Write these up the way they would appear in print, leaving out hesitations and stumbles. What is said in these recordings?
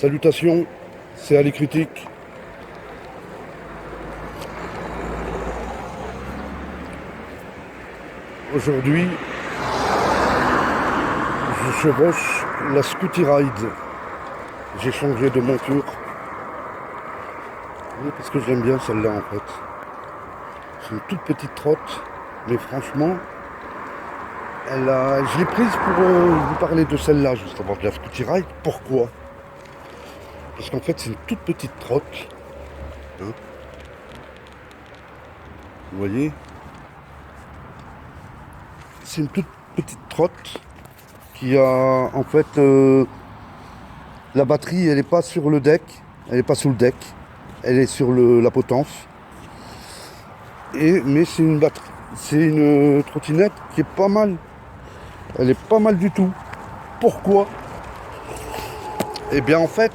Salutations, c'est Ali Critique. Aujourd'hui, je chevauche la Scooty Ride. J'ai changé de monture. Oui, parce que j'aime bien celle-là en fait. C'est une toute petite trotte, mais franchement, je l'ai prise pour vous parler de celle-là, justement, de la Scooty Ride. Pourquoi? Parce qu'en fait, c'est une toute petite trotte. Hein. Vous voyez? C'est une toute petite trotte qui a en fait la batterie, elle n'est pas sur le deck, elle n'est pas sous le deck, elle est sur la potence. Mais c'est une trottinette qui est pas mal. Elle est pas mal du tout. Pourquoi? Eh bien en fait,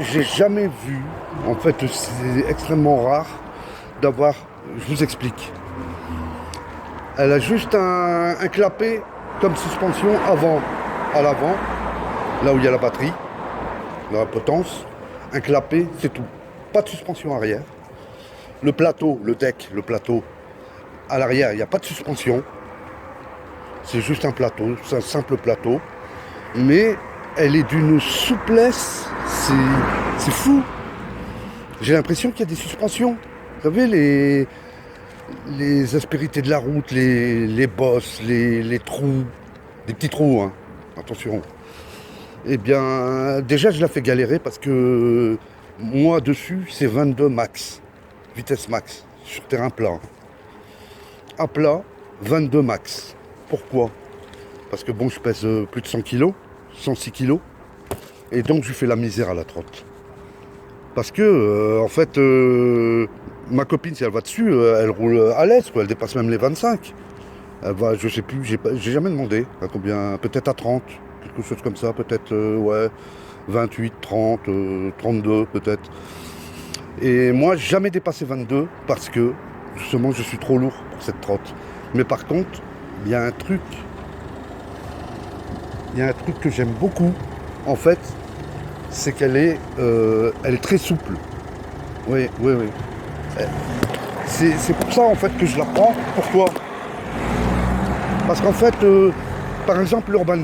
j'ai jamais vu, en fait c'est extrêmement rare d'avoir, je vous explique. Elle a juste un clapet comme suspension à l'avant, là où il y a la batterie, la potence, un clapet, c'est tout. Pas de suspension arrière. Le plateau, le plateau, à l'arrière, il n'y a pas de suspension. C'est juste un plateau, c'est un simple plateau. Mais elle est d'une souplesse, c'est fou. J'ai l'impression qu'il y a des suspensions. Vous savez, les aspérités de la route, les bosses, les trous, des petits trous, hein. Attention. Eh bien, déjà, je la fais galérer parce que moi, dessus, c'est 22 max, vitesse max, sur terrain plat. À plat, 22 max. Pourquoi? Parce que bon, je pèse plus de 100 kg, 106 kg, et donc je fais la misère à la trotte. Parce que, en fait, ma copine, si elle va dessus, elle roule à l'aise, quoi. Elle dépasse même les 25. Elle va, je sais plus, j'ai jamais demandé à combien, peut-être à 30, quelque chose comme ça, peut-être, ouais, 28, 30, 32 peut-être. Et moi, jamais dépassé 22 parce que, justement, je suis trop lourd pour cette trotte. Mais par contre, il y a un truc que j'aime beaucoup, en fait, c'est elle est très souple. Oui, oui, oui. C'est pour ça, en fait, que je la prends. Pourquoi? Parce qu'en fait, par exemple, l'Urban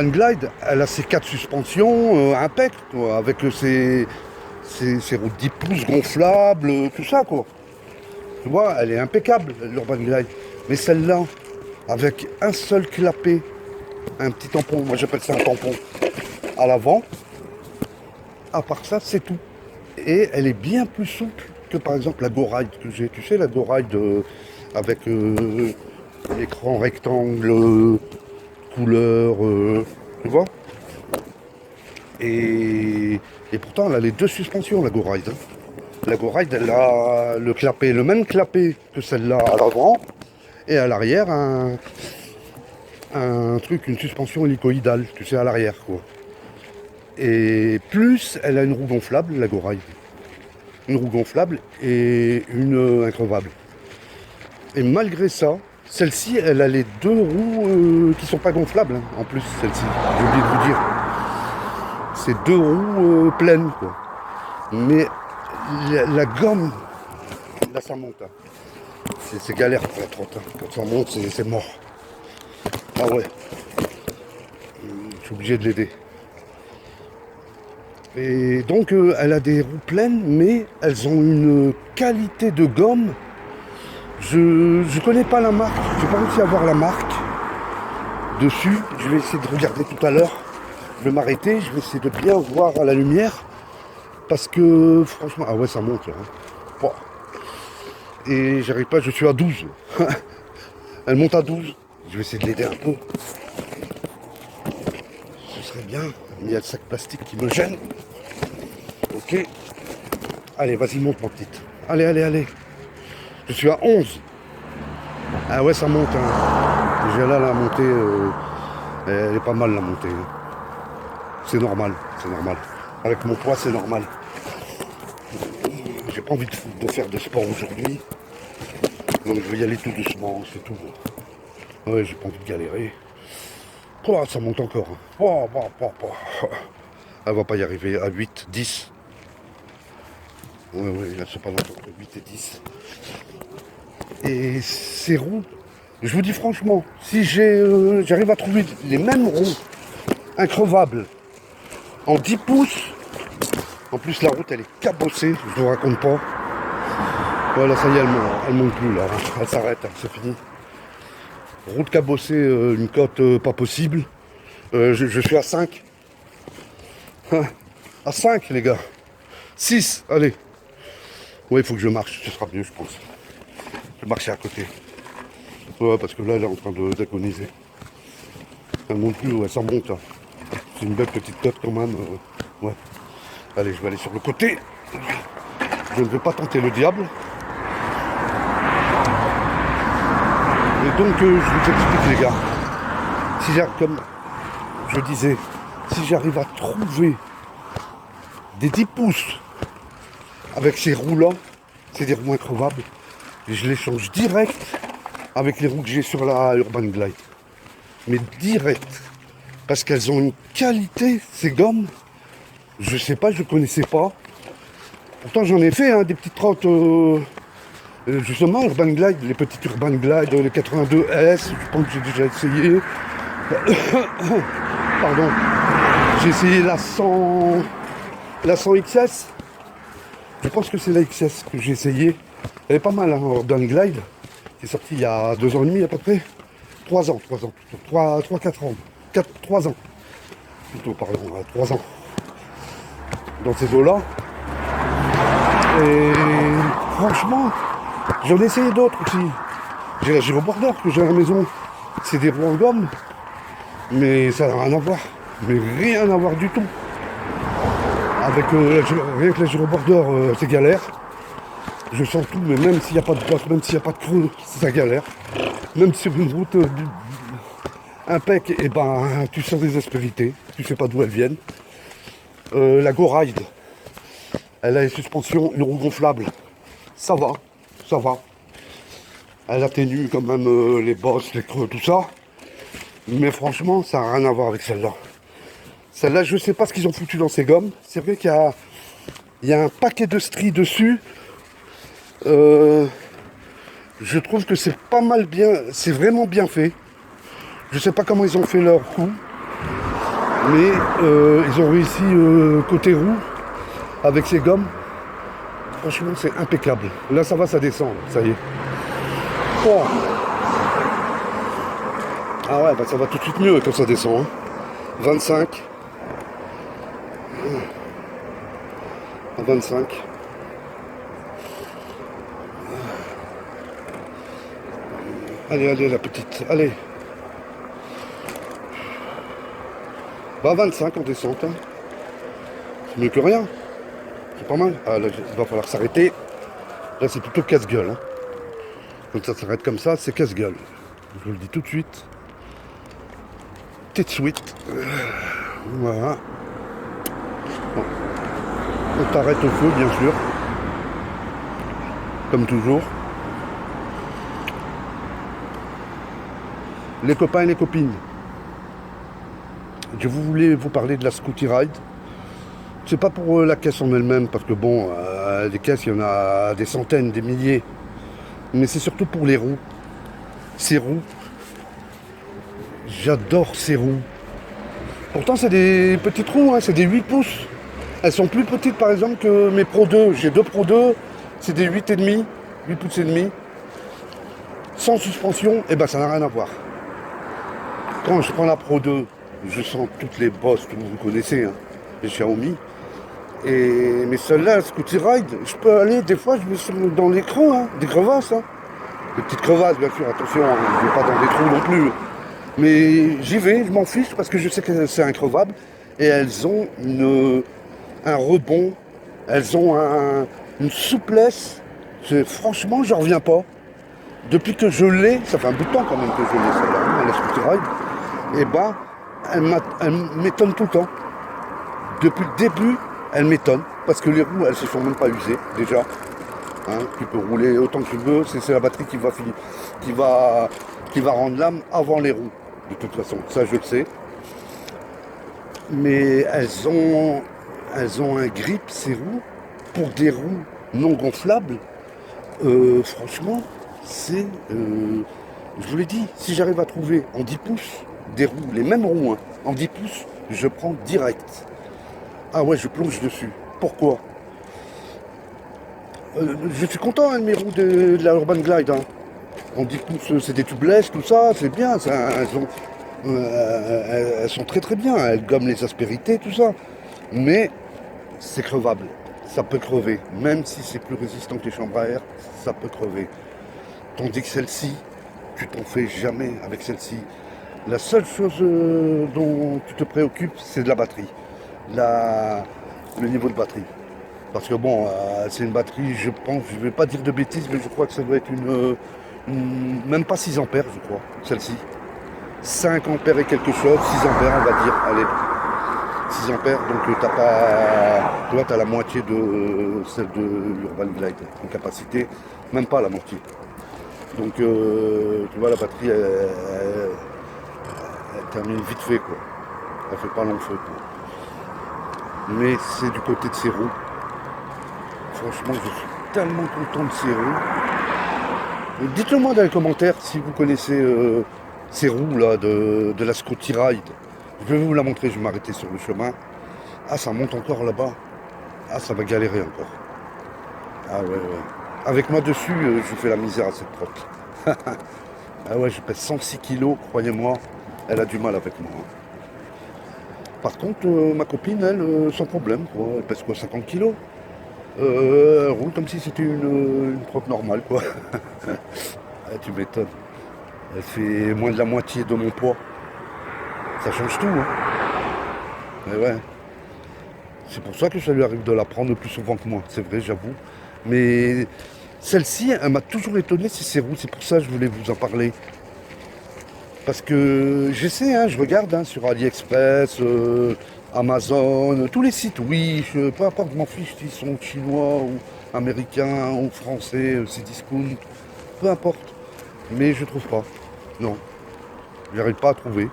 Glide, elle a ses 4 suspensions impec, quoi, avec ses roues de 10 pouces gonflables, tout ça, quoi. Tu vois, elle est impeccable, l'Urban Glide. Mais celle-là, avec un seul clapet, un petit tampon, moi j'appelle ça un tampon, à l'avant, à part ça, c'est tout. Et elle est bien plus souple que par exemple la GoRide que j'ai. Tu sais, la GoRide avec l'écran rectangle, couleur, tu vois. Et pourtant, elle a les 2 suspensions, la GoRide. Hein. La GoRide, elle a le même clapet que celle-là à l'avant, et à l'arrière, une suspension hélicoïdale, tu sais, à l'arrière, quoi. Et plus, elle a une roue gonflable, la GoRide. Une roue gonflable et une increvable. Et malgré ça, celle-ci, elle a les 2 roues qui sont pas gonflables, hein, en plus, celle-ci. J'ai oublié de vous dire. C'est 2 roues pleines, quoi. Mais la gomme, là, ça monte. Hein. C'est galère pour la trotte. Hein. Quand ça monte, c'est mort. Ah ouais. Je suis obligé de l'aider. Et donc, elle a des roues pleines, mais elles ont une qualité de gomme. Je connais pas la marque. J'ai pas réussi à voir la marque dessus. Je vais essayer de regarder tout à l'heure. Je vais m'arrêter. Je vais essayer de bien voir à la lumière. Parce que, franchement, ah ouais, ça monte là. Hein. Bon. Et j'arrive pas, je suis à 12. Elle monte à 12. Je vais essayer de l'aider un peu. Ce serait bien. Il y a le sac plastique qui me gêne. Ok. Allez, vas-y, monte, ma petite. Allez, allez, allez. Je suis à 11. Ah ouais, ça monte. Hein. Déjà là, la montée, elle est pas mal, la montée. Hein. C'est normal, c'est normal. Avec mon poids, c'est normal. J'ai pas envie de faire de sport aujourd'hui. Donc je vais y aller tout doucement, c'est tout. Ouais, j'ai pas envie de galérer. Oh, ça monte encore. Hein. Oh, oh, oh, oh. Elle va pas y arriver à 8, 10. Ouais, là, c'est pas longtemps, entre 8 et 10. Et ces roues, je vous dis franchement, si j'arrive à trouver les mêmes roues increvables en 10 pouces, en plus la route elle est cabossée, je vous raconte pas. Voilà, ça y est, elle monte plus là, elle s'arrête, c'est fini. Route cabossée, une cote pas possible. Je suis à 5. À 5 les gars. 6, allez. Ouais, il faut que je marche, ce sera mieux je pense. Je vais marcher à côté. Ouais, parce que là, elle est en train d'agoniser. Elle monte plus, ouais, ça monte. Hein. C'est une belle petite cote quand même. Ouais. Allez, je vais aller sur le côté. Je ne vais pas tenter le diable. Et donc, je vous explique, les gars. Si j'arrive, comme je disais, si j'arrive à trouver des 10 pouces avec ces roues-là, c'est des roues increvables, et je les change direct avec les roues que j'ai sur la Urban Glide. Mais direct. Parce qu'elles ont une qualité, ces gommes. Je sais pas, je connaissais pas. Pourtant j'en ai fait hein, des petites trottes justement Urban Glide, les petites Urban Glide, les 82S, je pense que j'ai déjà essayé. Pardon. J'ai essayé la 100 XS. Je pense que c'est la XS que j'ai essayé. Elle est pas mal hein, Urban Glide. Qui est sorti il y a 2 ans et demi à peu près. 3 ans, 4 ans. 3 ans. Plutôt, pardon, 3 ans. Dans ces eaux-là. Et franchement, j'en ai essayé d'autres aussi. J'ai la Gyroborder que j'ai à la maison. C'est des roues en gomme. Mais ça n'a rien à voir. Mais rien à voir du tout. Avec rien que la Gyroborder, c'est galère. Je sens tout, mais même s'il n'y a pas de bosse, même s'il n'y a pas de creux, ça galère. Même sur une route impec, et ben tu sens des aspérités, tu sais pas d'où elles viennent. La Go Ride, elle a une suspension, une roue gonflable. Ça va, ça va. Elle atténue quand même les bosses, les creux, tout ça. Mais franchement, ça n'a rien à voir avec celle-là. Celle-là, je sais pas ce qu'ils ont foutu dans ces gommes. C'est vrai qu'il y a un paquet de stries dessus. Je trouve que c'est pas mal bien, c'est vraiment bien fait. Je sais pas comment ils ont fait leur coup, mais ils ont réussi côté roue avec ces gommes. Franchement, c'est impeccable. Là, ça va, ça descend, ça y est. Oh. Ah ouais, bah ça va tout de suite mieux quand ça descend. Hein. 25. 25. Allez, la petite, allez. Bah 25 en descente. Hein. C'est mieux que rien. C'est pas mal. Ah là, il va falloir s'arrêter. Là, c'est plutôt casse-gueule. Hein. Quand ça s'arrête comme ça, c'est casse-gueule. Je vous le dis tout de suite. Tête suite. Voilà. Bon. On t'arrête au feu, bien sûr. Comme toujours. Les copains et les copines, je voulais vous parler de la Scooty Ride. C'est pas pour la caisse en elle-même, parce que bon, des caisses, il y en a des centaines, des milliers. Mais c'est surtout pour les roues. Ces roues, j'adore ces roues. Pourtant, c'est des petites roues, hein, c'est des 8 pouces. Elles sont plus petites, par exemple, que mes Pro 2. J'ai 2 Pro 2, c'est des 8,5, 8 pouces et demi. Sans suspension, et ben ça n'a rien à voir. Quand je prends la Pro 2, je sens toutes les bosses que vous connaissez, hein, les Xiaomi. Mais celle-là, Scooty Ride, je peux aller, des fois, je me suis dans les creux, hein, des crevasses. Hein. Des petites crevasses, bien sûr, attention, hein, je ne vais pas dans des trous non plus. Mais j'y vais, je m'en fiche, parce que je sais que c'est increvable. Et elles ont un rebond, elles ont une souplesse. Franchement, j'en reviens pas. Depuis que je l'ai, ça fait un bout de temps quand même que je l'ai, celle-là, hein, la Scooty Ride. Et ben, elle m'étonne tout le temps. Depuis le début, elle m'étonne. Parce que les roues, elles se sont même pas usées, déjà. Hein, tu peux rouler autant que tu veux. C'est la batterie qui va rendre l'âme avant les roues. De toute façon, ça je le sais. Mais elles ont un grip, ces roues, pour des roues non gonflables. Franchement, c'est... je vous l'ai dit, si j'arrive à trouver en 10 pouces des roues, les mêmes roues, hein, en 10 pouces, je prends direct. Ah ouais, je plonge dessus. Pourquoi? Je suis content hein, de mes roues de la Urban Glide. Hein. En 10 pouces, c'est des tubeless, tout ça, c'est bien. Elles sont très très bien. Elles gomment les aspérités, tout ça. Mais c'est crevable. Ça peut crever. Même si c'est plus résistant que les chambres à air, ça peut crever. Tandis que celle-ci, tu t'en fais jamais avec celle-ci. La seule chose dont tu te préoccupes, c'est de la batterie. Le niveau de batterie. Parce que bon, c'est une batterie, je pense, je vais pas dire de bêtises, mais je crois que ça doit être même pas 6 ampères, je crois, celle-ci. 5 ampères et quelque chose, 6 ampères, on va dire, allez. 6 ampères, donc t'as pas. Tu vois, t'as la moitié de celle de l'Urban Glide en capacité, même pas la moitié. Donc tu vois, la batterie, elle termine vite fait, quoi. Elle fait pas long feu, quoi. Mais c'est du côté de ses roues. Franchement, je suis tellement content de ces roues. Dites-le moi dans les commentaires si vous connaissez ces roues là de la Scotty Ride. Je vais vous la montrer, je vais m'arrêter sur le chemin. Ah, ça monte encore là-bas. Ah, ça va galérer encore. Ah ouais, ouais. Avec moi dessus, je fais la misère à cette trotte. Ah ouais, je pèse 106 kilos, croyez-moi, elle a du mal avec moi. Par contre, ma copine, elle, sans problème, quoi. Elle pèse quoi, 50 kilos. Elle roule comme si c'était une trotte normale, quoi. Ah, tu m'étonnes. Elle fait moins de la moitié de mon poids. Ça change tout, hein. Mais ouais. C'est pour ça que ça lui arrive de la prendre plus souvent que moi. C'est vrai, j'avoue. Mais celle-ci, elle m'a toujours étonné, c'est ses roues. C'est pour ça que je voulais vous en parler. Parce que j'essaie, hein, je regarde hein, sur AliExpress, Amazon, tous les sites, oui, peu importe, je m'en fiche s'ils sont chinois ou américains ou français, Cdiscount, peu importe. Mais je trouve pas. Non, j'arrive pas à trouver.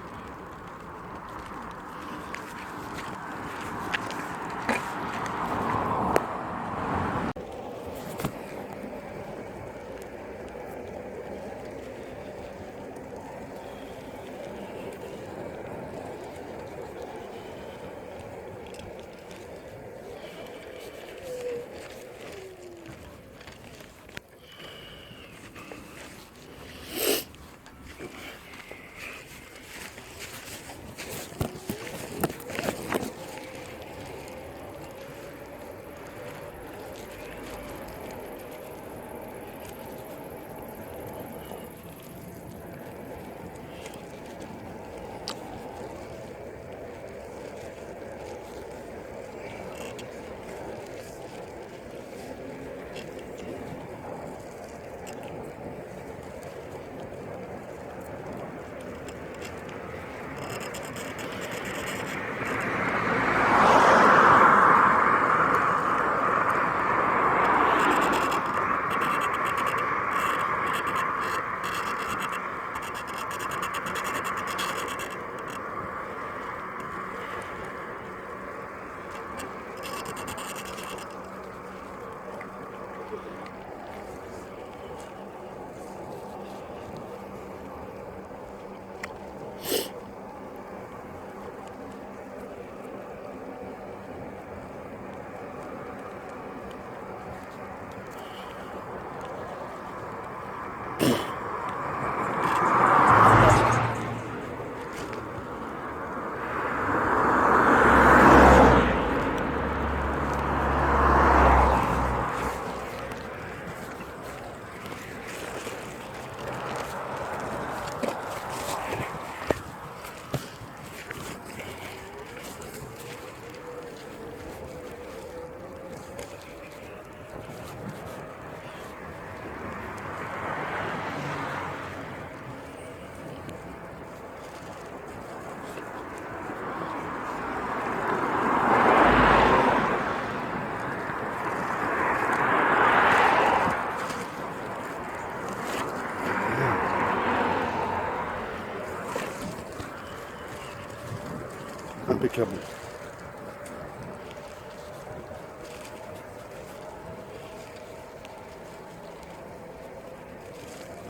Impeccable.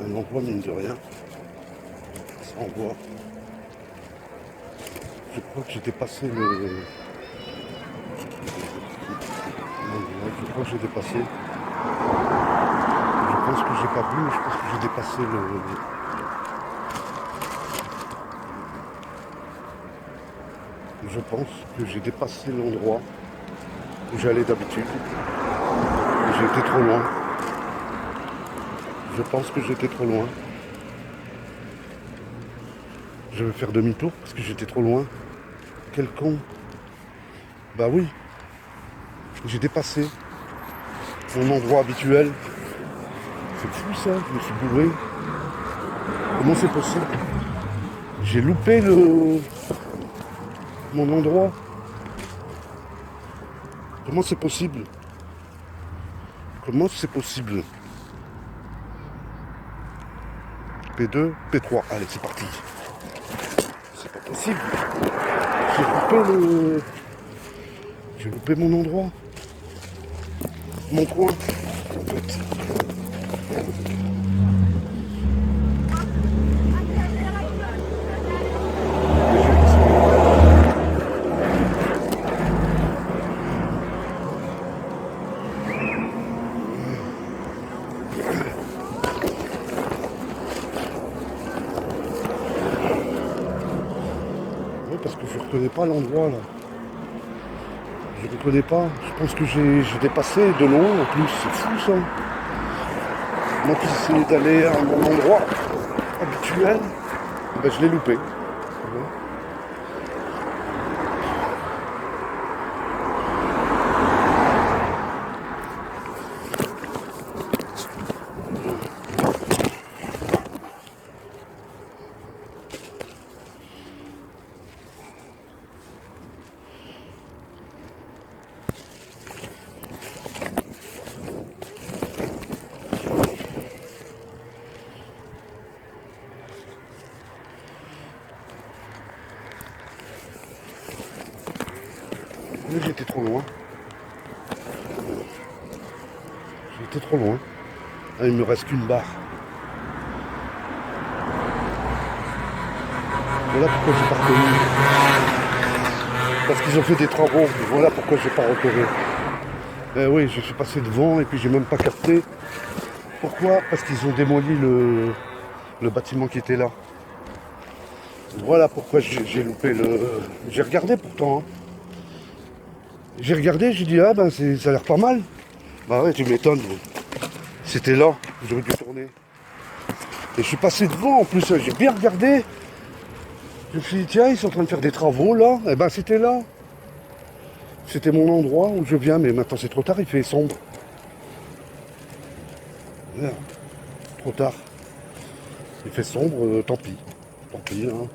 Un endroit mine de rien. Ça envoie. Je crois que j'ai dépassé le. Je crois que j'ai dépassé. Je pense que j'ai pas vu, mais je pense que j'ai dépassé le. Je pense que j'ai dépassé l'endroit où j'allais d'habitude. J'ai été trop loin. Je pense que j'étais trop loin. Je vais faire demi-tour parce que j'étais trop loin. Quel con. Bah oui. J'ai dépassé mon endroit habituel. C'est fou ça, je me suis bourré. Comment c'est possible? J'ai loupé mon endroit. Comment c'est possible? Comment c'est possible? P2, P3, allez c'est parti. C'est pas possible. J'ai loupé mon endroit. Mon coin. En fait. Oui, parce que je ne reconnais pas l'endroit là. Je ne reconnais pas. Je pense que j'ai dépassé de loin en plus. C'est fou ça. Moi qui essayais d'aller à mon endroit habituel, ben, je l'ai loupé. Mais j'étais trop loin. J'étais trop loin. Ah, il me reste qu'une barre. Voilà pourquoi j'ai pas reconnu. Parce qu'ils ont fait des travaux. Voilà pourquoi j'ai pas repéré. Eh oui, je suis passé devant et puis j'ai même pas capté. Pourquoi? Parce qu'ils ont démoli le bâtiment qui était là. Voilà pourquoi j'ai loupé le. J'ai regardé pourtant. Hein. J'ai regardé, j'ai dit ah ben ça a l'air pas mal. Bah ouais, tu m'étonnes. C'était là, j'aurais dû tourner. Et je suis passé devant en plus, j'ai bien regardé. Je me suis dit tiens, ils sont en train de faire des travaux là. Et ben c'était là. C'était mon endroit où je viens, mais maintenant c'est trop tard, il fait sombre. Merde, trop tard. Il fait sombre, tant pis. Tant pis, hein.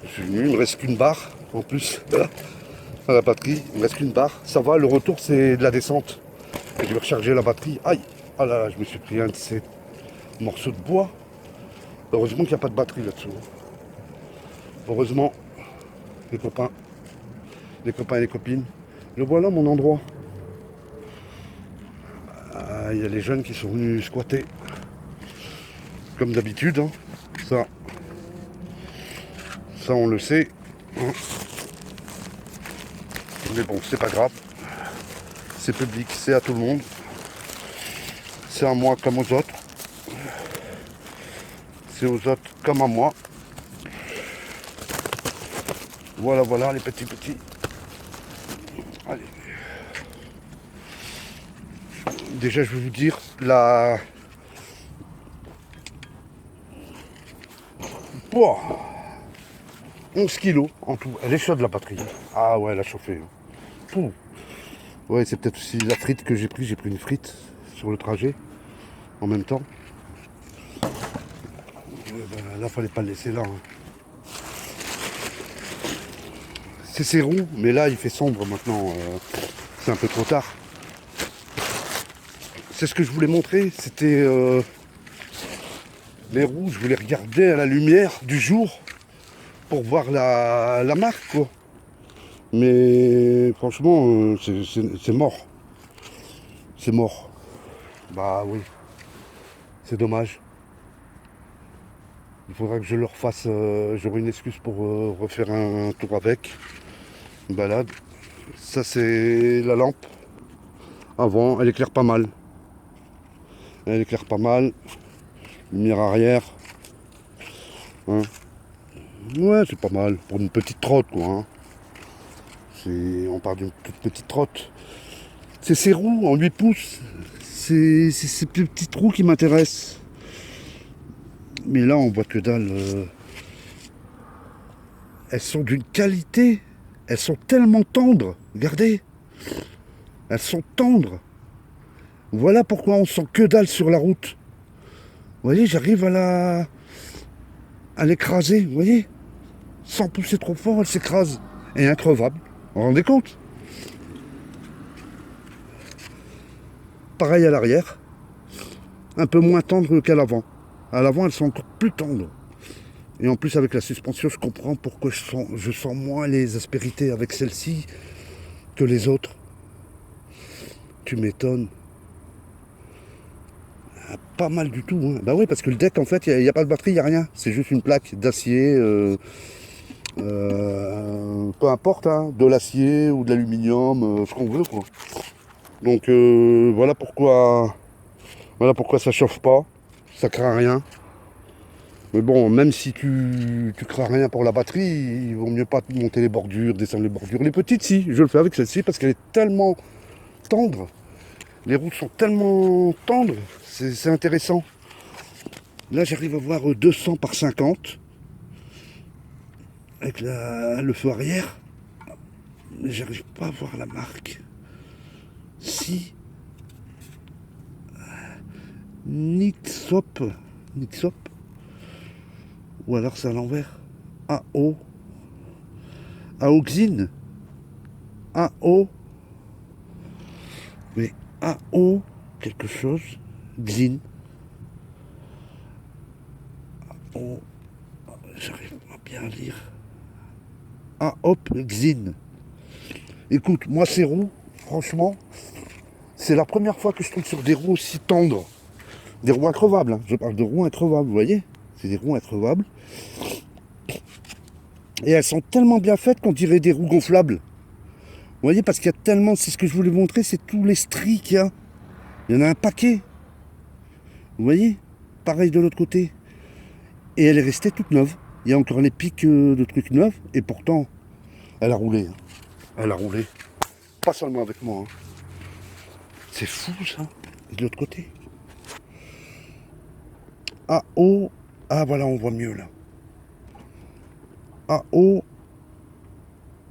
Je suis venu, il me reste qu'une barre en plus. À la batterie, il me reste qu'une barre. Ça va, le retour c'est de la descente. Et je vais recharger la batterie. Aïe! Ah là là, je me suis pris un de ces morceaux de bois. Heureusement qu'il n'y a pas de batterie là-dessous. Heureusement, les copains et les copines. Le voilà mon endroit. Ah, il y a les jeunes qui sont venus squatter. Comme d'habitude. Hein. Ça on le sait. Hein. Mais bon, c'est pas grave. C'est public, c'est à tout le monde. C'est à moi comme aux autres. C'est aux autres comme à moi. Voilà, voilà les petits. Allez. Déjà, je vais vous dire, la... Pouah, 11 kilos en tout. Elle est chaude la batterie. Ah ouais, elle a chauffé. Pouh. Ouais, c'est peut-être aussi la frite que j'ai pris. J'ai pris une frite sur le trajet en même temps. Ben, là, fallait pas le laisser là. Hein. C'est rond, mais là, il fait sombre maintenant. C'est un peu trop tard. C'est ce que je voulais montrer. C'était les roues. Je voulais regarder à la lumière du jour pour voir la marque, quoi. Mais franchement, c'est mort. C'est mort. Bah oui, c'est dommage. Il faudra que je le refasse. J'aurai une excuse pour refaire un tour avec. Une balade. Ça, c'est la lampe. Avant, elle éclaire pas mal. Elle éclaire pas mal. Lumière arrière. Hein. Ouais, c'est pas mal. Pour une petite trotte, quoi. Hein. On parle d'une toute petite trotte. C'est ces roues en 8 pouces. C'est ces petits trous qui m'intéressent. Mais là, on voit que dalle. Elles sont d'une qualité. Elles sont tellement tendres. Regardez. Elles sont tendres. Voilà pourquoi on sent que dalle sur la route. Vous voyez, j'arrive à l'écraser. Vous voyez, sans pousser trop fort, elle s'écrase. Et increvable. Vous vous rendez compte? Pareil à l'arrière. Un peu moins tendre qu'à l'avant. À l'avant, elles sont encore plus tendres. Et en plus, avec la suspension, je comprends pourquoi je sens moins les aspérités avec celle-ci que les autres. Tu m'étonnes. Ah, pas mal du tout. Hein. Bah oui, parce que le deck, en fait, il n'y a pas de batterie, il n'y a rien. C'est juste une plaque d'acier. Peu importe, hein, de l'acier ou de l'aluminium, ce qu'on veut, quoi. Donc voilà pourquoi ça chauffe pas, ça craint rien. Mais bon, même si tu crains rien pour la batterie, il vaut mieux pas monter les bordures, descendre les bordures. Les petites, si, je le fais avec celle-ci parce qu'elle est tellement tendre. Les roues sont tellement tendres, c'est intéressant. Là, j'arrive à voir 200 par 50 avec le feu arrière. Mais j'arrive pas à voir la marque. Si. Nixop. Nixop. Ou alors c'est à l'envers. AO. Aoxine. AO. Mais AO quelque chose. Xin. AO. J'arrive pas bien à lire. AOP Xin. Écoute, moi ces roues, franchement, c'est la première fois que je tombe sur des roues aussi tendres. Des roues increvables. Hein. Je parle de roues increvables, vous voyez? C'est des roues increvables. Et elles sont tellement bien faites qu'on dirait des roues gonflables. Vous voyez, parce qu'il y a tellement, c'est ce que je voulais montrer, c'est tous les stries qu'il y a. Il y en a un paquet. Vous voyez? Pareil de l'autre côté. Et elle est restée toute neuve. Il y a encore les pics de trucs neufs. Et pourtant, elle a roulé. Hein. Elle a roulé. Pas seulement avec moi. Hein. C'est fou ça. Et de l'autre côté. AO. Ah voilà, on voit mieux là. AO.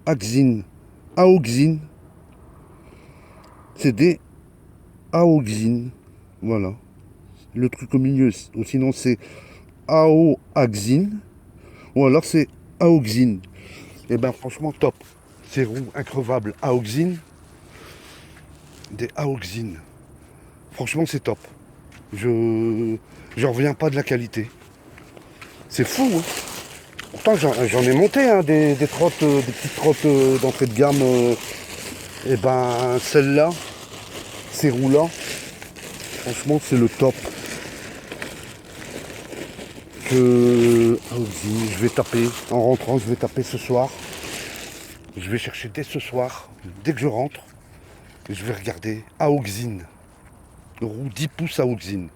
Axine. Aoxine. C'est des Aoxine. Voilà. Le truc au milieu. Ou sinon c'est Aoaxine. Ou alors c'est Aoxine. Et ben franchement top. Ces roues increvables Aoxine. Des Aoxine. Franchement c'est top. J'en reviens pas de la qualité. C'est fou, hein. Pourtant j'en ai monté hein, des trottes, des petites trottes d'entrée de gamme. Et ben celle-là, ces roues-là, franchement c'est le top. Je vais taper, en rentrant je vais taper ce soir. Je vais chercher dès ce soir, dès que je rentre, je vais regarder Aoxine. Roue 10 pouces Aoxine.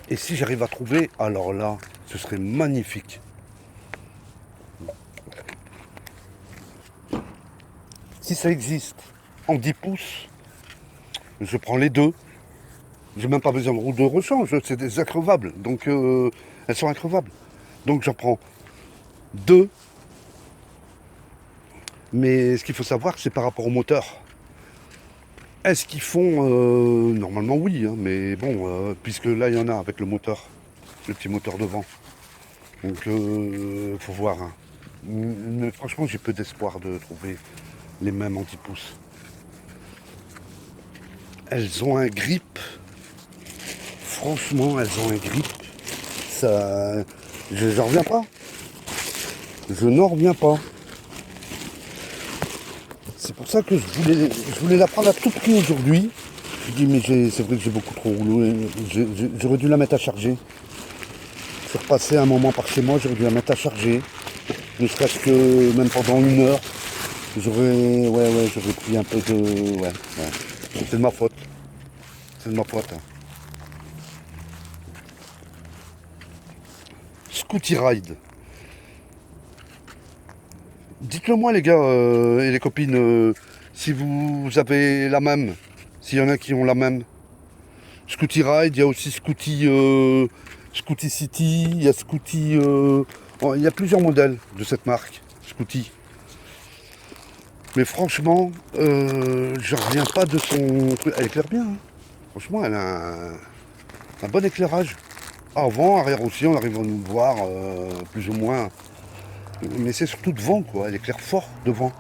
Et si j'arrive à trouver, alors là, ce serait magnifique. Si ça existe en 10 pouces, je prends les deux. J'ai même pas besoin de roues de rechange, c'est des increvables. Donc elles sont increvables. Donc j'en prends deux. Mais ce qu'il faut savoir, c'est par rapport au moteur. Est-ce qu'ils font normalement oui, hein, mais bon, puisque là il y en a avec le moteur, le petit moteur devant. Donc faut voir. Hein. Mais franchement, j'ai peu d'espoir de trouver les mêmes en 10 pouces. Elles ont un grip. Franchement, elles ont un grip. Ça, j'en reviens pas. Je n'en reviens pas. C'est pour ça que je voulais la prendre à tout prix aujourd'hui. Je dis mais c'est vrai que j'ai beaucoup trop roulé. J'aurais dû la mettre à charger. Je suis repassé un moment par chez moi, j'aurais dû la mettre à charger. Ne serait-ce que même pendant 1 heure. J'aurais pris un peu de. Ouais. C'est de ma faute. C'est de ma faute. Hein. Scooty Ride. Dites-le moi les gars et les copines si vous avez la même, s'il y en a qui ont la même. Scooty Ride, il y a aussi Scooty City, il y a Scooty. Il y a plusieurs modèles de cette marque, Scooty. Mais franchement, je reviens pas de son truc. Elle éclaire bien. Hein. Franchement, elle a un bon éclairage. Avant, arrière aussi, on arrive à nous voir plus ou moins. Mais c'est surtout devant, quoi. Elle éclaire fort devant.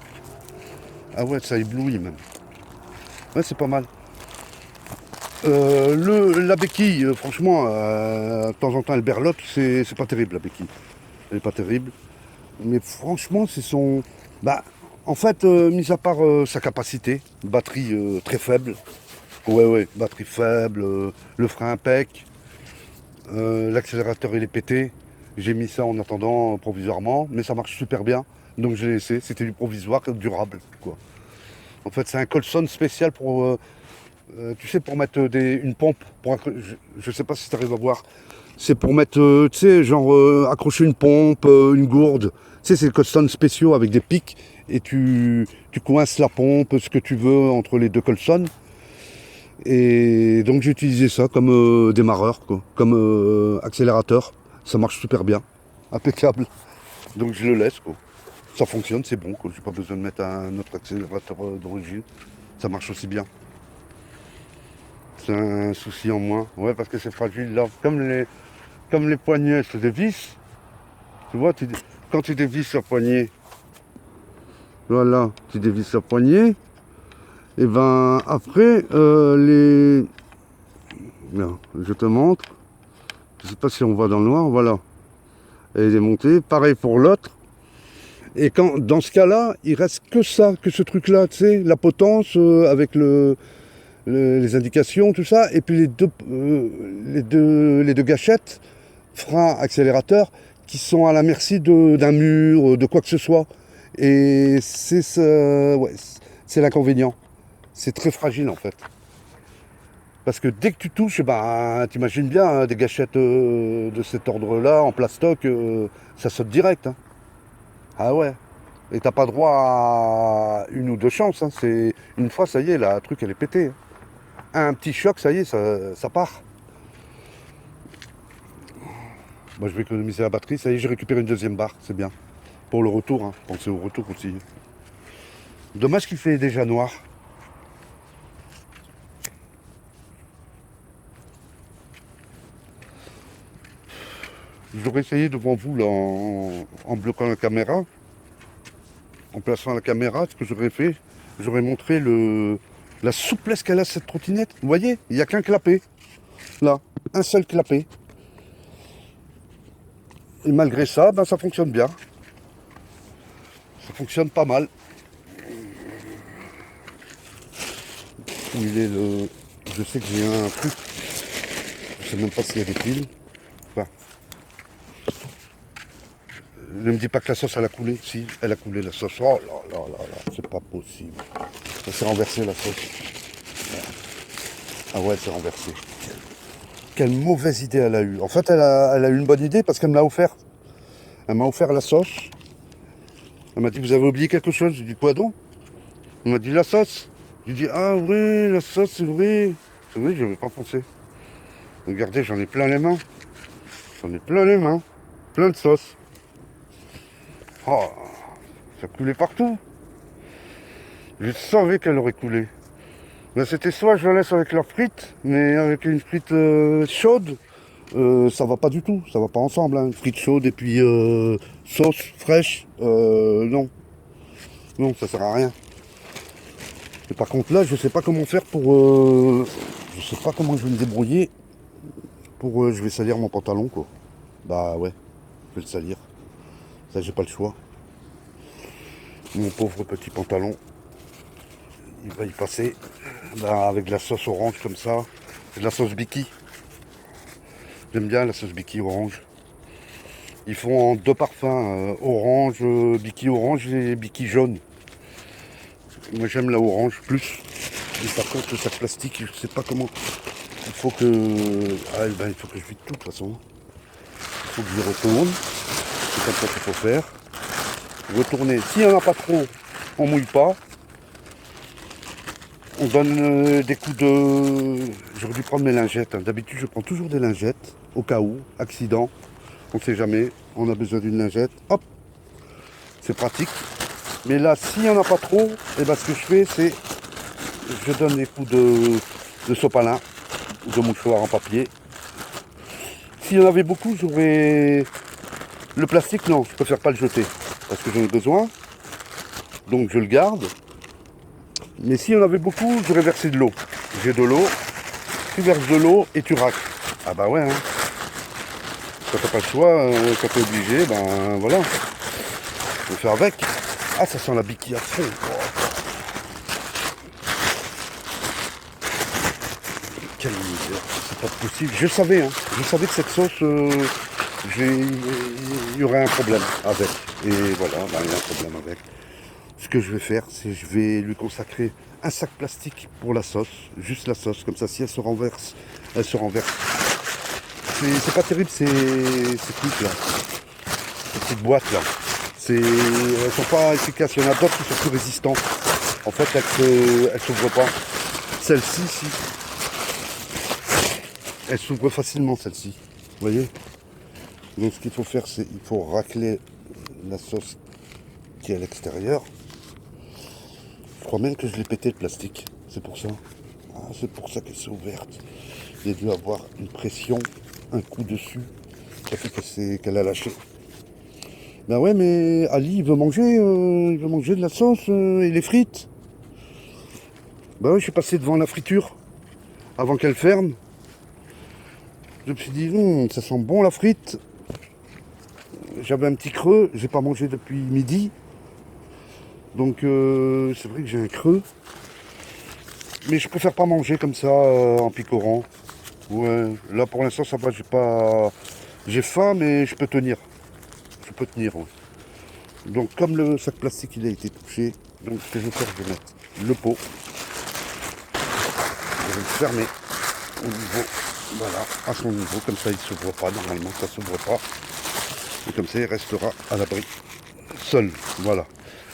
Ah ouais, ça éblouit même. Ouais, c'est pas mal. La béquille, franchement, de temps en temps, elle berlotte. C'est pas terrible, la béquille. Elle est pas terrible. Mais franchement, c'est son... Bah, en fait, mis à part sa capacité, batterie très faible. Ouais, batterie faible, le frein impec, l'accélérateur il est pété. J'ai mis ça en attendant provisoirement, mais ça marche super bien. Donc je l'ai laissé, c'était du provisoire, durable, quoi. En fait, c'est un Colson spécial pour, tu sais, pour mettre une pompe. Je sais pas si tu arrives à voir. C'est pour mettre, tu sais, genre accrocher une pompe, une gourde. Tu sais, c'est le Colson spéciaux avec des pics et tu coinces la pompe, ce que tu veux entre les deux Colson. Et donc j'ai utilisé ça comme démarreur, quoi, comme accélérateur. Ça marche super bien, impeccable. Donc je le laisse, quoi. Ça fonctionne, c'est bon, quoi. J'ai pas besoin de mettre un autre accélérateur d'origine. Ça marche aussi bien. C'est un souci en moins. Ouais, parce que c'est fragile là. Comme les poignets, c'est des vis. Tu vois, quand tu dévisses la poignée, voilà, tu dévisses la poignée. Et ben après, Là, je te montre. Je sais pas si on voit dans le noir, voilà. Elle est montée. Pareil pour l'autre. Et dans ce cas-là, il reste que ça, que ce truc-là, tu sais, la potence avec les indications, tout ça, et puis les deux gâchettes, frein, accélérateur, qui sont à la merci d'un mur, de quoi que ce soit. Et c'est l'inconvénient. C'est très fragile en fait. Parce que dès que tu touches, bah, t'imagines bien, hein, des gâchettes de cet ordre-là, en plastoc, ça saute direct. Hein. Ah ouais. Et t'as pas droit à une ou deux chances. Hein. C'est une fois, ça y est, la truc, elle est pétée. Hein. Un petit choc, ça y est, ça part. Moi, je vais économiser la batterie. Ça y est, j'ai récupéré une deuxième barre. C'est bien. Pour le retour. Hein. Pensez au retour aussi. Dommage qu'il fait déjà noir. J'aurais essayé devant vous là, en bloquant la caméra, en plaçant la caméra, ce que j'aurais fait, j'aurais montré la souplesse qu'elle a cette trottinette. Vous voyez, il n'y a qu'un clapet. Là, un seul clapet. Et malgré ça, ben, ça fonctionne bien. Ça fonctionne pas mal. Je sais que j'ai un truc. Je sais même pas s'il y a des piles. Enfin, ne me dis pas que la sauce elle a coulé. Si, elle a coulé la sauce. Oh là là là là, c'est pas possible. Ça s'est renversé la sauce. Ah ouais, c'est renversé. Quelle mauvaise idée elle a eue. En fait, elle a eu une bonne idée parce qu'elle me l'a offert. Elle m'a offert la sauce. Elle m'a dit, vous avez oublié quelque chose. J'ai dit, quoi donc? Elle m'a dit, la sauce. J'ai dit, ah oui, la sauce, c'est vrai. C'est vrai, je n'avais pas pensé. Regardez, j'en ai plein les mains. J'en ai plein les mains. Plein de sauce. Oh, ça coulait partout. Je savais qu'elle aurait coulé. Ben, c'était soit je la laisse avec la frite, mais avec une frite chaude, ça va pas du tout. Ça va pas ensemble. Hein. Une frite chaude et puis sauce fraîche, non. Non, ça sert à rien. Et par contre là, je sais pas comment faire pour... je sais pas comment je vais me débrouiller pour... je vais salir mon pantalon, quoi. Bah ouais, je vais le salir. Ça, j'ai pas le choix. Mon pauvre petit pantalon, il va y passer. Là, avec de la sauce orange comme ça. De la sauce Biki. J'aime bien la sauce Biki orange. Ils font en deux parfums, orange, Biki orange et Biki jaune. Moi j'aime la orange plus. Mais par contre le sac plastique, je sais pas comment. Il faut que. Ah ben, il faut que je vide tout de toute façon. Il faut que je retourne. C'est comme ça qu'il faut faire. Retourner. S'il n'y en a pas trop, on mouille pas. On donne des coups de. J'aurais dû prendre mes lingettes. Hein. D'habitude je prends toujours des lingettes. Au cas où, accident. On ne sait jamais. On a besoin d'une lingette. Hop. C'est pratique. Mais là, s'il n'y en a pas trop, et ben, ce que je fais, c'est je donne des coups de sopalin ou de mouchoir en papier. S'il y en avait beaucoup, j'aurais... Le plastique, non, je préfère pas le jeter. Parce que j'en ai besoin. Donc je le garde. Mais s'il y en avait beaucoup, j'aurais versé de l'eau. J'ai de l'eau. Tu verses de l'eau et tu raques. Ah bah ouais, hein. Quand t'as pas le choix, quand t'es obligé, ben voilà. Faut faire avec. Ah, ça sent la Biki à fond. Quelle misère, c'est pas possible. Je savais, hein. Je savais que cette sauce, il y aurait un problème avec. Et voilà, ben, il y a un problème avec. Ce que je vais faire, c'est je vais lui consacrer un sac plastique pour la sauce, juste la sauce, comme ça, si elle se renverse, elle se renverse. C'est pas terrible ces trucs là, ces petites boîtes là. Elles sont pas efficaces, il y en a d'autres qui sont plus résistants. En fait, elles s'ouvrent pas. Celle-ci, si. Elle s'ouvre facilement, celle-ci. Vous voyez? Donc ce qu'il faut faire, c'est il faut racler la sauce qui est à l'extérieur. Je crois même que je l'ai pété le plastique. C'est pour ça. Ah, c'est pour ça qu'elle s'est ouverte. Il a dû avoir une pression, un coup dessus. Ça fait qu'elle a lâché. Ben ouais, mais Ali, il veut manger de la sauce et les frites. Ben ouais, je suis passé devant la friture avant qu'elle ferme. Je me suis dit, ça sent bon la frite. J'avais un petit creux, j'ai pas mangé depuis midi. Donc c'est vrai que j'ai un creux. Mais je préfère pas manger comme ça en picorant. Ouais, là pour l'instant ça va, j'ai faim mais je peux tenir. Je peux tenir. Ouais. Donc comme le sac plastique il a été touché, donc ce que je vais faire, je vais mettre le pot. Je vais le fermer au niveau, voilà, à son niveau, comme ça il ne s'ouvre pas, normalement ça ne s'ouvre pas. Et comme ça il restera à l'abri, seul, voilà.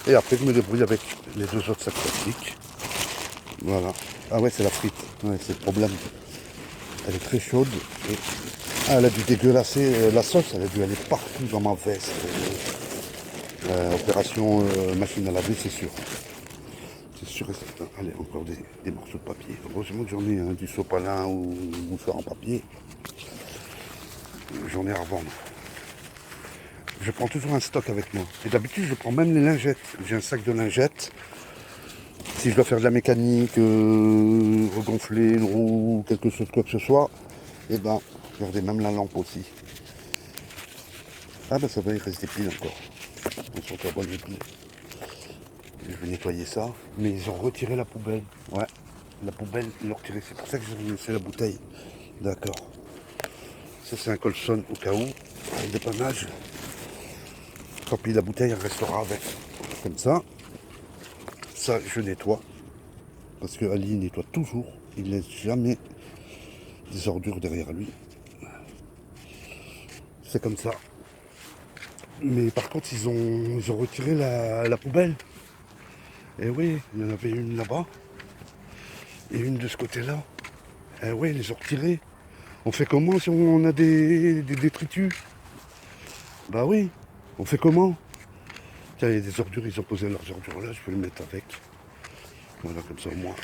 Et après je me débrouille avec les deux autres sacs plastiques. Voilà. Ah ouais, c'est la frite, ouais, c'est le problème. Elle est très chaude et elle a dû dégueulasser la sauce, elle a dû aller partout dans ma veste. Opération machine à laver, c'est sûr. C'est sûr et certain. Allez, encore des morceaux de papier. Heureusement que j'en ai du sopalin ou mouchoir en papier. J'en ai à revendre. Je prends toujours un stock avec moi. Et d'habitude, je prends même les lingettes. J'ai un sac de lingettes. Si je dois faire de la mécanique, regonfler une roue, quelque chose, quoi que ce soit, et ben, regardez, même la lampe aussi. Ah ben ça va, il reste des piles encore. On sont encore bonnes les piles. Je vais nettoyer ça. Mais ils ont retiré la poubelle. Ouais, la poubelle, ils l'ont retiré. C'est pour ça que j'ai laissé la bouteille. D'accord. Ça c'est un Colson au cas où. Le dépannage. Tant pis, la bouteille elle restera avec. Comme ça. Ça, je nettoie. Parce que Ali nettoie toujours. Il laisse jamais des ordures derrière lui. C'est comme ça. Mais par contre, ils ont retiré la poubelle. Et oui, il y en avait une là-bas. Et une de ce côté-là. Et oui, ils les ont retirés. On fait comment si on a des détritus? Bah oui, on fait comment? Tiens, il y a des ordures, ils ont posé leurs ordures là, je peux les mettre avec. Voilà, comme ça au moins.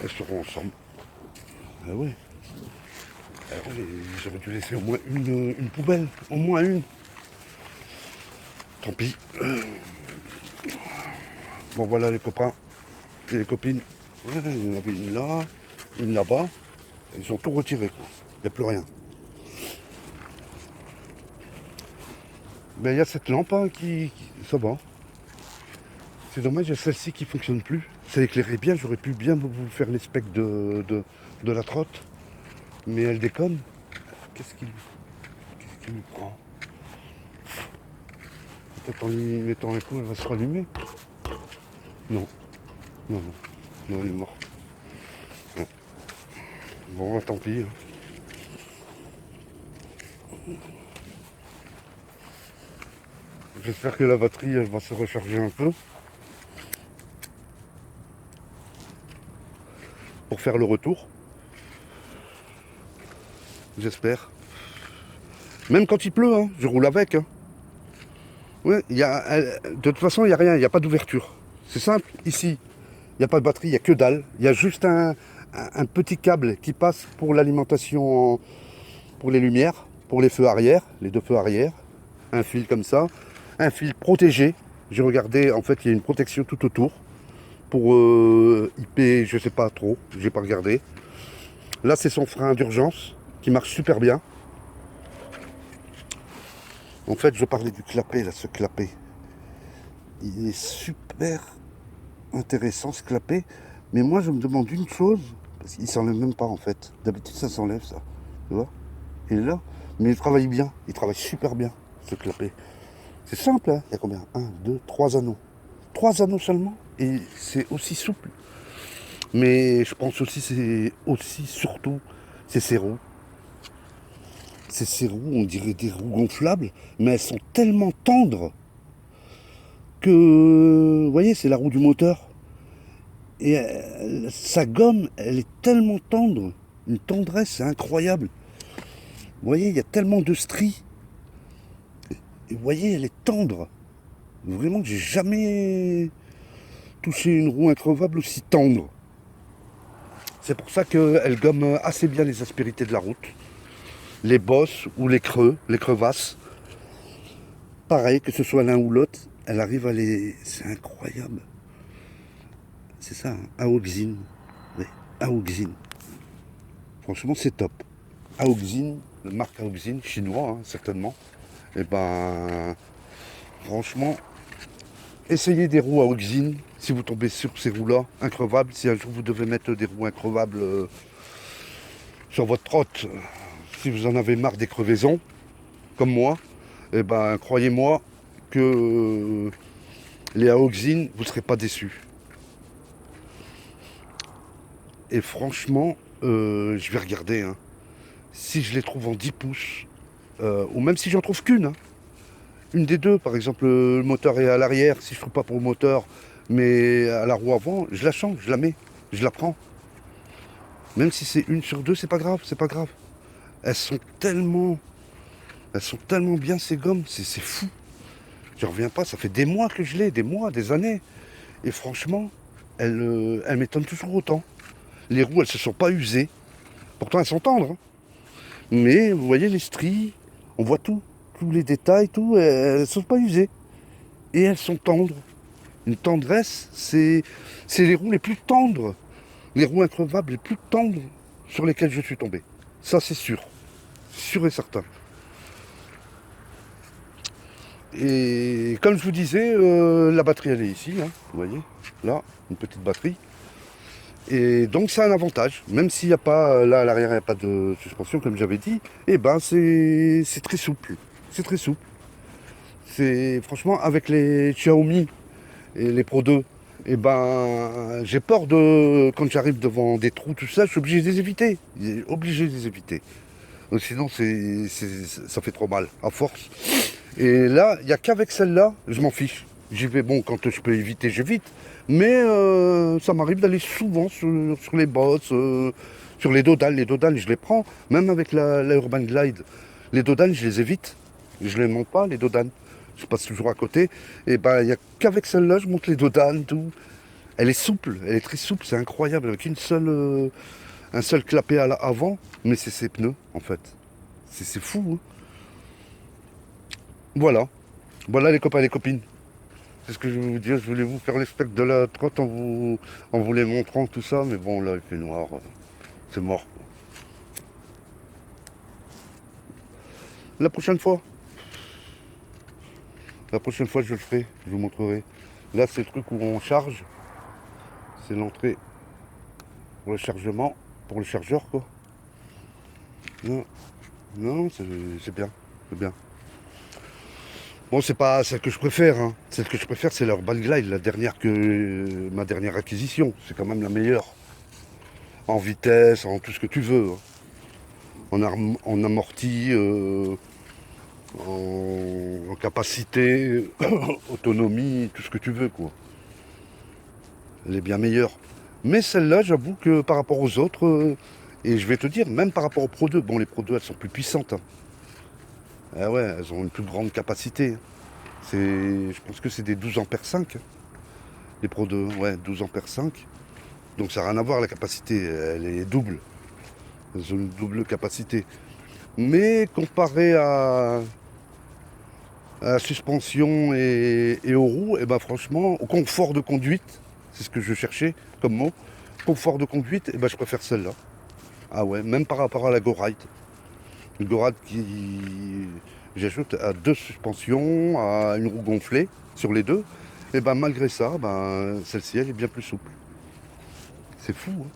Elles seront ensemble. Ah ouais. Ah ouais, j'aurais dû laisser au moins une poubelle. Au moins une. Tant pis. Bon voilà les copains et les copines. Ouais, il y en avait une là, une là-bas. Ils ont tout retiré quoi. Il n'y a plus rien. Ben, il y a cette lampe hein, ça va. C'est dommage, il y a celle-ci qui fonctionne plus. Ça éclairait bien, j'aurais pu bien vous faire les specs de la trotte. Mais elle déconne. Qu'est-ce qu'il lui prend? Peut-être en lui mettant un coup, elle va se rallumer. Non, non, non. Non, il est mort. Non. Bon, bah, tant pis. Hein. J'espère que la batterie, elle va se recharger un peu. Pour faire le retour. J'espère. Même quand il pleut, hein, je roule avec. Hein. Ouais, de toute façon, il n'y a rien, il n'y a pas d'ouverture. C'est simple, ici, il n'y a pas de batterie, il n'y a que dalle. Il y a juste un petit câble qui passe pour l'alimentation, pour les lumières, pour les feux arrière, les deux feux arrière. Un fil comme ça. Un fil protégé. J'ai regardé, en fait, il y a une protection tout autour. Pour IP, je sais pas trop, j'ai pas regardé. Là, c'est son frein d'urgence qui marche super bien. En fait, je parlais du clapet, là, ce clapet. Il est super intéressant, ce clapet. Mais moi, je me demande une chose, parce qu'il s'enlève même pas, en fait. D'habitude, ça s'enlève, ça. Tu vois? Et là, mais il travaille bien. Il travaille super bien, ce clapet. C'est simple, hein. Il y a combien? Un, 2, 3 anneaux. 3 anneaux seulement. Et c'est aussi souple. Mais je pense aussi, c'est aussi, surtout, c'est ses roues. Ces roues, on dirait des roues gonflables, mais elles sont tellement tendres que, vous voyez, c'est la roue du moteur. Et sa gomme, elle est tellement tendre, une tendresse, c'est incroyable. Vous voyez, il y a tellement de stries. Et vous voyez, elle est tendre. Vraiment, j'ai jamais touché une roue increvable aussi tendre. C'est pour ça qu'elle gomme assez bien les aspérités de la route. Les bosses ou les creux, les crevasses. Pareil, que ce soit l'un ou l'autre, elle arrive à les... C'est incroyable. C'est ça, hein, Aoxin. Oui, Aoxin. Franchement, c'est top. Aoxin, la marque Aoxin, chinois, hein, certainement. Et ben, franchement, essayez des roues Aoxin. Si vous tombez sur ces roues-là, increvables, si un jour vous devez mettre des roues increvables sur votre trotte, si vous en avez marre des crevaisons, comme moi, et ben, croyez-moi que les Aoxin, vous ne serez pas déçus. Et franchement, je vais regarder. Hein. Si je les trouve en 10 pouces, ou même si j'en trouve qu'une, hein, une des deux, par exemple, le moteur est à l'arrière, si je trouve pas pour le moteur, mais à la roue avant, je la change, je la mets, je la prends. Même si c'est une sur deux, c'est pas grave, c'est pas grave. Elles sont tellement, elles sont tellement bien ces gommes, c'est fou. Je reviens pas, ça fait des mois que je l'ai, des mois, des années. Et franchement, elles m'étonnent toujours autant. Les roues, elles se sont pas usées. Pourtant, elles sont tendres. Hein. Mais vous voyez les stries, on voit tout, tous les détails, tout, elles ne sont pas usées. Et elles sont tendres. Une tendresse, c'est les roues les plus tendres, les roues increvables les plus tendres sur lesquelles je suis tombé. Ça c'est sûr et certain. Et comme je vous disais, la batterie elle est ici, hein, vous voyez, là, une petite batterie. Et donc c'est un avantage, même s'il n'y a pas, là à l'arrière il n'y a pas de suspension comme j'avais dit, et ben c'est très souple. C'est très souple. C'est franchement avec les Xiaomi et les Pro 2, et ben j'ai peur de quand j'arrive devant des trous, tout ça, je suis obligé de les éviter. Obligé de les éviter. Donc, sinon ça fait trop mal, à force. Et là, il n'y a qu'avec celle-là, je m'en fiche. J'y vais, bon, quand je peux éviter, j'évite. Mais ça m'arrive d'aller souvent sur les bosses, sur les dodans. Les dodans, je les prends, même avec la Urban Glide. Les dodans, je les évite. Je les monte pas, les dodans. Je passe toujours à côté. Et ben, il n'y a qu'avec celle-là, je monte les dodans, tout. Elle est souple, elle est très souple, c'est incroyable. Avec un seul clapet à l'avant, mais c'est ses pneus, en fait. C'est fou, hein. Voilà. Voilà les copains et les copines. C'est ce que je voulais vous dire. Je voulais vous faire les specs de la trotte en vous les montrant tout ça. Mais bon, là, il fait noir. C'est mort. La prochaine fois. La prochaine fois, je le ferai, je vous montrerai. Là, c'est le truc où on charge. C'est l'entrée pour le chargement, pour le chargeur, quoi. Non, non, c'est bien, c'est bien. Bon, c'est pas celle que je préfère, hein. Celle que je préfère, c'est l'Urban Glide, la dernière ma dernière acquisition. C'est quand même la meilleure. En vitesse, en tout ce que tu veux, hein. En amorti, en capacité, autonomie, tout ce que tu veux, quoi. Elle est bien meilleure. Mais celle-là, j'avoue que par rapport aux autres, et je vais te dire, même par rapport aux Pro 2, bon, les Pro 2, elles sont plus puissantes, hein. Ah ouais, elles ont une plus grande capacité, hein. Je pense que c'est des 12 ampères 5, hein, les Pro 2, ouais, 12 ampères 5. Donc ça n'a rien à voir, la capacité, elle est double. Elles ont une double capacité. Mais comparé à la suspension et aux roues, et ben franchement, au confort de conduite, c'est ce que je cherchais comme mot, confort de conduite, et ben je préfère celle-là. Ah ouais, même par rapport à la GoRide. Une GoRide qui, j'ajoute à deux suspensions, à une roue gonflée sur les deux, et ben malgré ça, ben celle-ci elle est bien plus souple. C'est fou, hein.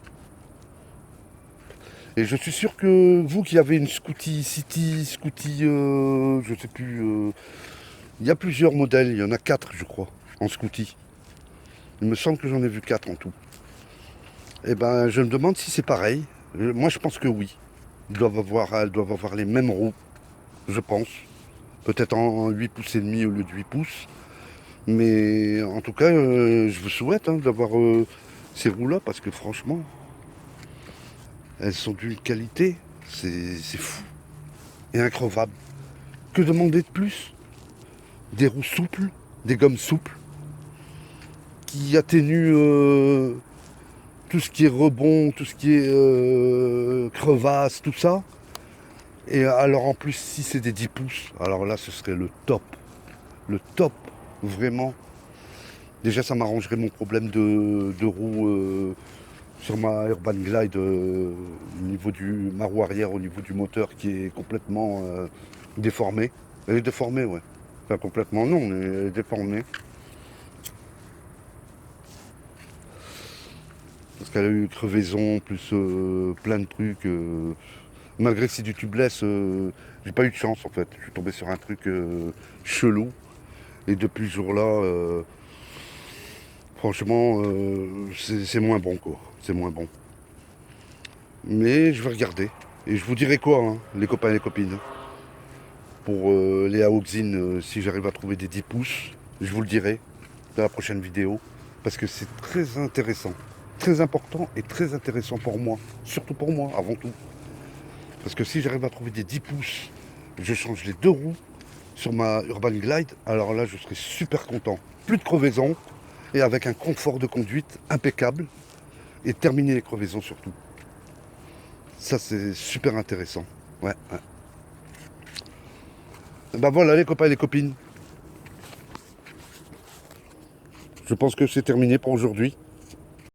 Et je suis sûr que vous qui avez une Scooty City, Scooty, je sais plus, il y a plusieurs modèles, il y en a 4 je crois, en Scooty. Il me semble que j'en ai vu 4 en tout. Et ben je me demande si c'est pareil. Moi je pense que oui. Elles doivent avoir les mêmes roues, je pense. Peut-être en 8 pouces et demi au lieu de 8 pouces. Mais en tout cas, je vous souhaite, hein, d'avoir ces roues-là parce que franchement, elles sont d'une qualité, c'est fou et increvable. Que demander de plus? Des roues souples, des gommes souples, qui atténuent tout ce qui est rebond, tout ce qui est crevasse, tout ça. Et alors en plus, si c'est des 10 pouces, alors là, ce serait le top. Le top, vraiment. Déjà, ça m'arrangerait mon problème de roue sur ma Urban Glide au niveau ma roue arrière, au niveau du moteur qui est complètement déformée. Elle est déformée, ouais. Enfin, complètement non, mais elle est déformée. Parce qu'elle a eu crevaison, plus plein de trucs. Malgré que c'est du tubeless, j'ai pas eu de chance en fait. Je suis tombé sur un truc chelou. Et depuis ce jour-là, franchement, c'est moins bon quoi. C'est moins bon. Mais je vais regarder. Et je vous dirai quoi, hein, les copains et les copines. Pour les Aoxin, si j'arrive à trouver des 10 pouces, je vous le dirai dans la prochaine vidéo. Parce que c'est très intéressant. Très important et très intéressant pour moi. Surtout pour moi, avant tout. Parce que si j'arrive à trouver des 10 pouces, je change les deux roues sur ma Urban Glide, alors là je serai super content. Plus de crevaisons et avec un confort de conduite impeccable et terminer les crevaisons surtout. Ça c'est super intéressant. Ouais, ouais. Ben voilà les copains et les copines. Je pense que c'est terminé pour aujourd'hui.